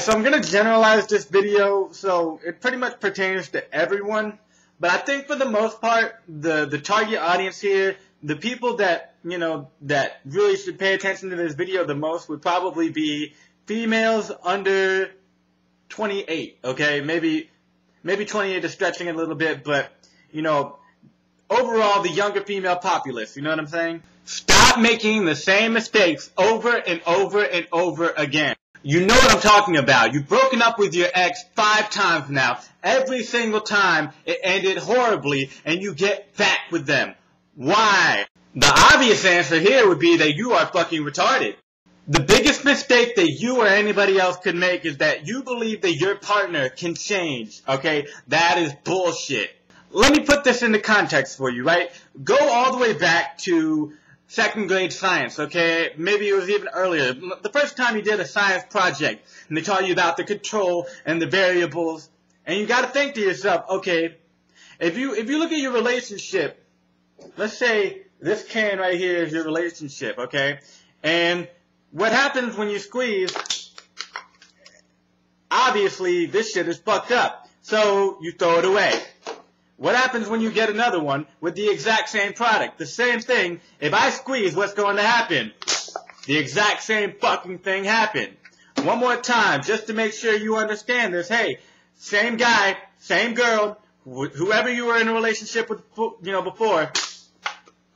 Alright, so I'm going to generalize this video, so it pretty much pertains to everyone. But I think for the most part, the target audience here, the people that, that really should pay attention to this video the most would probably be females under 28, okay? Maybe 28 is stretching it a little bit, but, overall, the younger female populace, you know what I'm saying? Stop making the same mistakes over and over and over again. You know what I'm talking about. You've broken up with your ex 5 times now. Every single time it ended horribly and you get back with them. Why? The obvious answer here would be that you are fucking retarded. The biggest mistake that you or anybody else could make is that you believe that your partner can change, okay? That is bullshit. Let me put this into context for you, right? Go all the way back to 2nd grade science, okay? Maybe it was even earlier. The first time you did a science project and they taught you about the control and the variables, and you gotta think to yourself, okay, if you look at your relationship, let's say this can right here is your relationship, okay? And what happens when you squeeze, obviously this shit is fucked up. So you throw it away. What happens when you get another one with the exact same product? The same thing. If I squeeze, what's going to happen? The exact same fucking thing happened. One more time, just to make sure you understand this. Hey, same guy, same girl, whoever you were in a relationship with, before.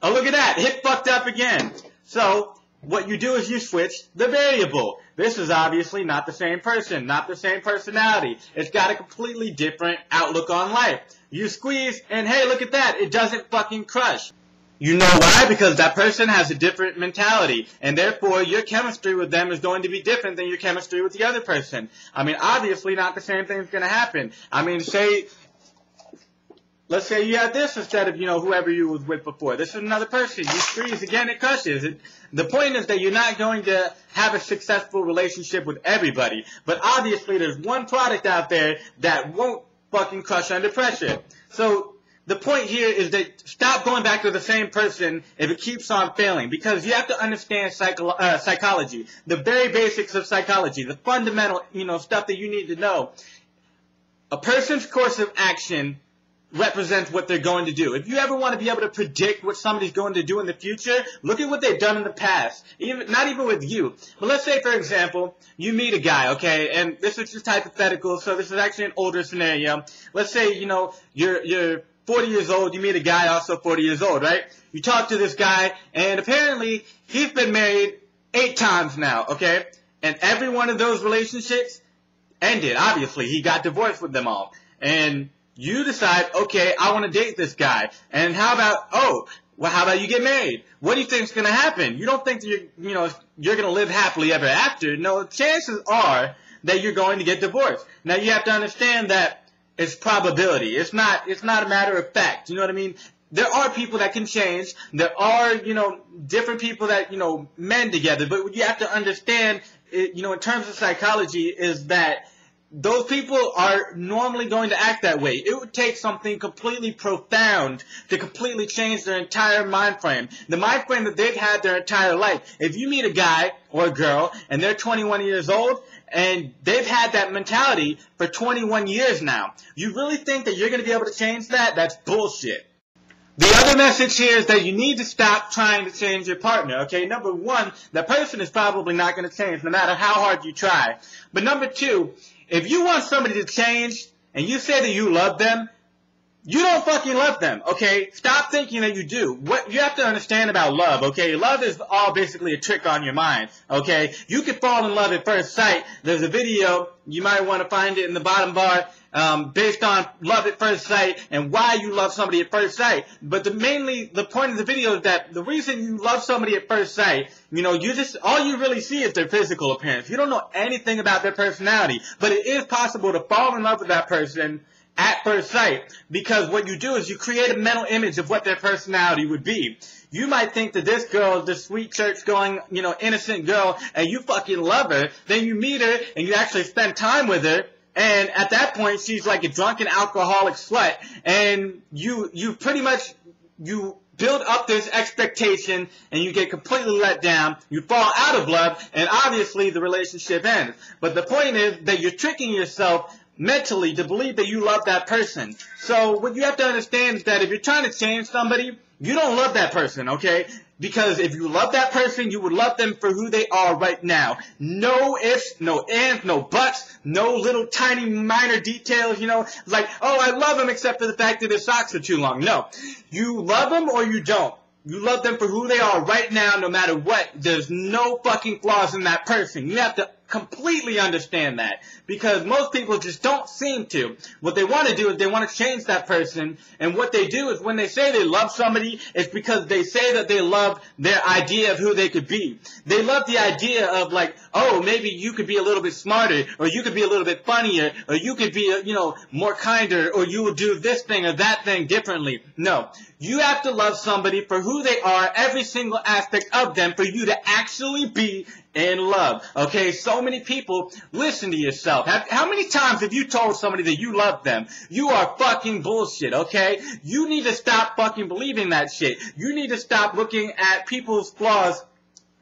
Oh, look at that. Hit fucked up again. So what you do is you switch the variable. This is obviously not the same person, not the same personality. It's got a completely different outlook on life. You squeeze, and hey, look at that. It doesn't fucking crush. You know why? Because that person has a different mentality, and therefore your chemistry with them is going to be different than your chemistry with the other person. I mean, obviously not the same thing's going to happen. I mean, let's say you had this instead of, whoever you was with before. This is another person. You squeeze again, it crushes. The point is that you're not going to have a successful relationship with everybody. But obviously there's one product out there that won't fucking crush under pressure. So the point here is that stop going back to the same person if it keeps on failing. Because you have to understand psychology. The very basics of psychology. The fundamental, stuff that you need to know. A person's course of action represents what they're going to do. If you ever want to be able to predict what somebody's going to do in the future, look at what they've done in the past. Not even with you. But let's say, for example, you meet a guy, okay, and this is just hypothetical, so this is actually an older scenario. Let's say, you're 40 years old, you meet a guy also 40 years old, right? You talk to this guy, and apparently he's been married 8 times now, okay? And every one of those relationships ended. Obviously, he got divorced with them all. And you decide, okay, I want to date this guy. And how about you get married? What do you think is going to happen? You don't think that you're going to live happily ever after. No, chances are that you're going to get divorced. Now, you have to understand that it's probability. It's not a matter of fact. You know what I mean? There are people that can change. There are, different people that, mend together. But what you have to understand, in terms of psychology, is that those people are normally going to act that way. It would take something completely profound to completely change their entire mind frame. The mind frame that they've had their entire life. If you meet a guy or a girl and they're 21 years old and they've had that mentality for 21 years now, you really think that you're going to be able to change that? That's bullshit. The other message here is that you need to stop trying to change your partner, okay? Number one, that person is probably not going to change no matter how hard you try. But number two, if you want somebody to change and you say that you love them, you don't fucking love them, okay? Stop thinking that you do. What you have to understand about love, okay? Love is all basically a trick on your mind, okay? You can fall in love at first sight. There's a video, you might want to find it in the bottom bar, based on love at first sight and why you love somebody at first sight. But the point of the video is that the reason you love somebody at first sight, all you really see is their physical appearance. You don't know anything about their personality. But it is possible to fall in love with that person at first sight, because what you do is you create a mental image of what their personality would be. You might think that this girl is this sweet church-going, innocent girl, and you fucking love her. Then you meet her, and you actually spend time with her, and at that point, she's like a drunken alcoholic slut, and you pretty much, you build up this expectation and you get completely let down, you fall out of love, and obviously the relationship ends. But the point is that you're tricking yourself mentally to believe that you love that person. So what you have to understand is that if you're trying to change somebody, you don't love that person, okay? Because if you love that person, you would love them for who they are right now. No ifs, no ands, no buts, no little tiny minor details, like, oh, I love him except for the fact that his socks are too long. No. You love them or you don't. You love them for who they are right now, no matter what. There's no fucking flaws in that person. You have to completely understand that, because most people just don't seem to. What they want to do is they want to change that person, and what they do is when they say they love somebody, it's because they say that they love their idea of who they could be. They love the idea of, like, oh, maybe you could be a little bit smarter, or you could be a little bit funnier, or you could be, more kinder, or you would do this thing or that thing differently. No. You have to love somebody for who they are, every single aspect of them, for you to actually be in love. Okay, so many people, listen to yourself. How many times have you told somebody that you love them? You are fucking bullshit, okay? You need to stop fucking believing that shit. You need to stop looking at people's flaws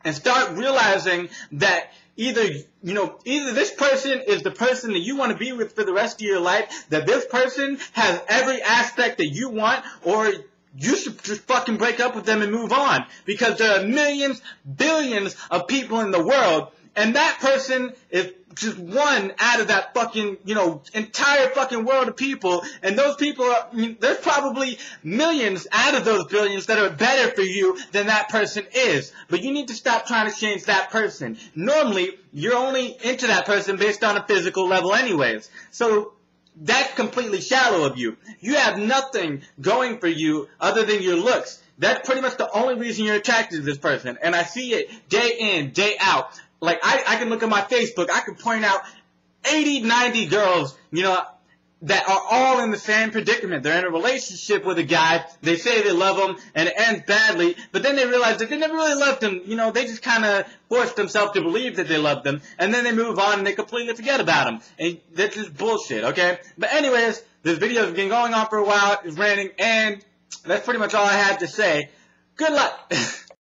and start realizing that either this person is the person that you want to be with for the rest of your life, that this person has every aspect that you want, or you should just fucking break up with them and move on. Because there are millions, billions of people in the world, and that person is just one out of that fucking, entire fucking world of people. And those people are, there's probably millions out of those billions that are better for you than that person is. But you need to stop trying to change that person. Normally, you're only into that person based on a physical level anyways. So that's completely shallow of you. You have nothing going for you other than your looks. That's pretty much the only reason you're attracted to this person. And I see it day in, day out. Like, I can look at my Facebook, I can point out 80, 90 girls, that are all in the same predicament. They're in a relationship with a guy, they say they love him, and it ends badly, but then they realize that they never really loved him. They just kind of forced themselves to believe that they loved him, and then they move on and they completely forget about him. And that's just bullshit, okay? But anyways, this video has been going on for a while, it's raining, and that's pretty much all I had to say. Good luck!